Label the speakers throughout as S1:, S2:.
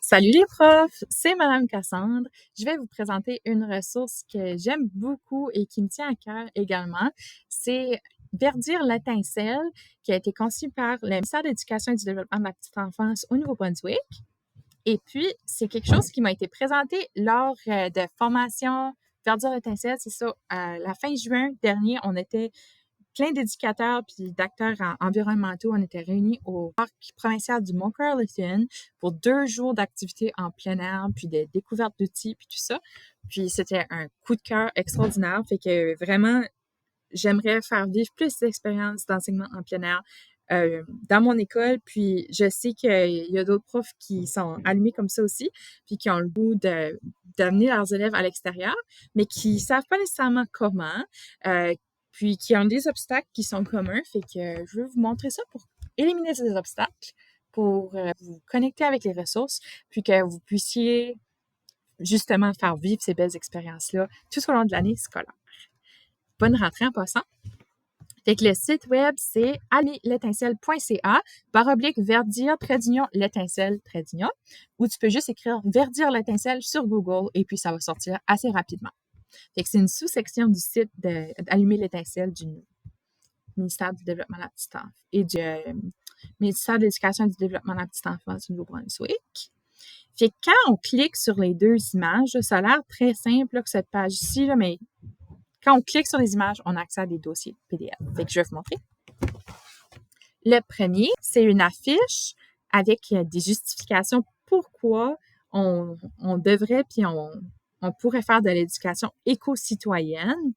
S1: Salut les profs, c'est Madame Cassandre. Je vais vous présenter une ressource que j'aime beaucoup et qui me tient à cœur également. C'est Verdir l'étincelle qui a été conçu par le ministère de l'Éducation et du Développement de la petite enfance au Nouveau-Brunswick. Et puis, c'est quelque chose qui m'a été présenté lors de formation Verdir l'étincelle. C'est ça, à la fin juin dernier, on était plein d'éducateurs puis d'acteurs environnementaux. On était réunis au parc provincial du Mont-Carleton pour 2 jours d'activités en plein air, puis de découverte d'outils, puis tout ça. Puis c'était un coup de cœur extraordinaire. Fait que vraiment, j'aimerais faire vivre plus d'expériences d'enseignement en plein air dans mon école. Puis je sais qu'il y a d'autres profs qui sont allumés comme ça aussi, puis qui ont le goût d'amener leurs élèves à l'extérieur, mais qui savent pas nécessairement comment. Puis qui ont des obstacles qui sont communs. Fait que je veux vous montrer ça pour éliminer ces obstacles, pour vous connecter avec les ressources, puis que vous puissiez justement faire vivre ces belles expériences-là tout au long de l'année scolaire. Bonne rentrée en passant. Fait que le site web, c'est allumer-l'étincelle.ca/verdir-l'étincelle, ou tu peux juste écrire Verdir l'étincelle sur Google et puis ça va sortir assez rapidement. Fait que c'est une sous-section du site d'Allumer l'étincelle du ministère du Développement de la petite enfance et du ministère de l'Éducation et du Développement de la petite enfance du Nouveau-Brunswick. Fait que quand on clique sur les deux images, là, ça a l'air très simple là, que cette page-ci, là, mais quand on clique sur les images, on a accès à des dossiers PDF. Fait que je vais vous montrer. Le premier, c'est une affiche avec des justifications pourquoi on devrait puis on pourrait faire de l'éducation éco-citoyenne.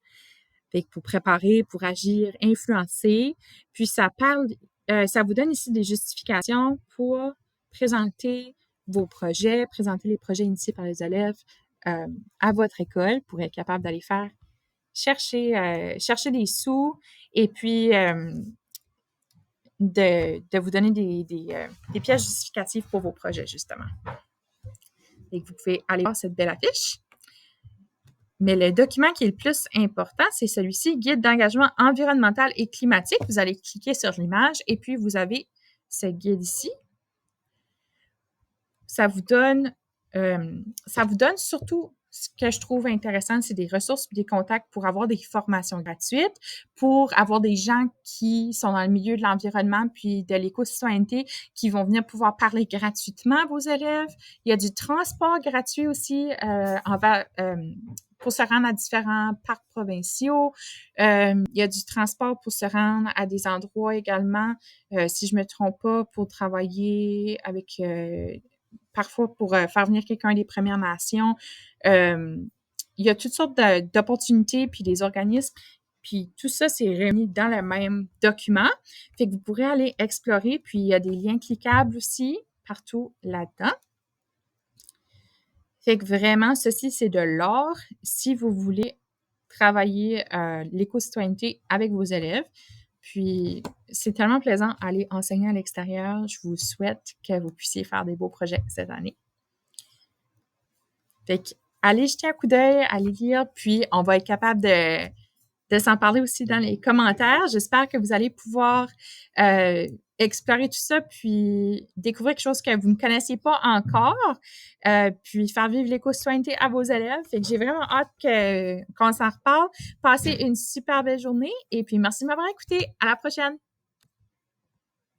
S1: Fait que pour préparer, pour agir, influencer. Puis ça vous donne ici des justifications pour présenter vos projets, présenter les projets initiés par les élèves à votre école pour être capable d'aller faire chercher des sous et puis de vous donner des pièces justificatives pour vos projets, justement. Et vous pouvez aller voir cette belle affiche. Mais le document qui est le plus important, c'est celui-ci, Guide d'engagement environnemental et climatique. Vous allez cliquer sur l'image et puis vous avez ce guide ici. Ça vous donne surtout, ce que je trouve intéressant, c'est des ressources et des contacts pour avoir des formations gratuites, pour avoir des gens qui sont dans le milieu de l'environnement puis de l'éco-citoyenneté qui vont venir pouvoir parler gratuitement à vos élèves. Il y a du transport gratuit aussi pour se rendre à différents parcs provinciaux. Il y a du transport pour se rendre à des endroits également, si je me trompe pas, pour travailler avec parfois pour faire venir quelqu'un des Premières Nations. Il y a toutes sortes d'opportunités puis des organismes. Puis tout ça, c'est réuni dans le même document. Fait que vous pourrez aller explorer. Puis il y a des liens cliquables aussi partout là-dedans. Fait que vraiment, ceci, c'est de l'or si vous voulez travailler l'éco-citoyenneté avec vos élèves. Puis, c'est tellement plaisant d'aller enseigner à l'extérieur. Je vous souhaite que vous puissiez faire des beaux projets cette année. Fait que, allez jeter un coup d'œil, allez lire, puis on va être capable de s'en parler aussi dans les commentaires. J'espère que vous allez pouvoir explorer tout ça, puis découvrir quelque chose que vous ne connaissiez pas encore, puis faire vivre l'éco-citoyenneté à vos élèves. Fait que j'ai vraiment hâte qu'on s'en reparle. Passez une super belle journée et puis merci de m'avoir écouté. À la prochaine!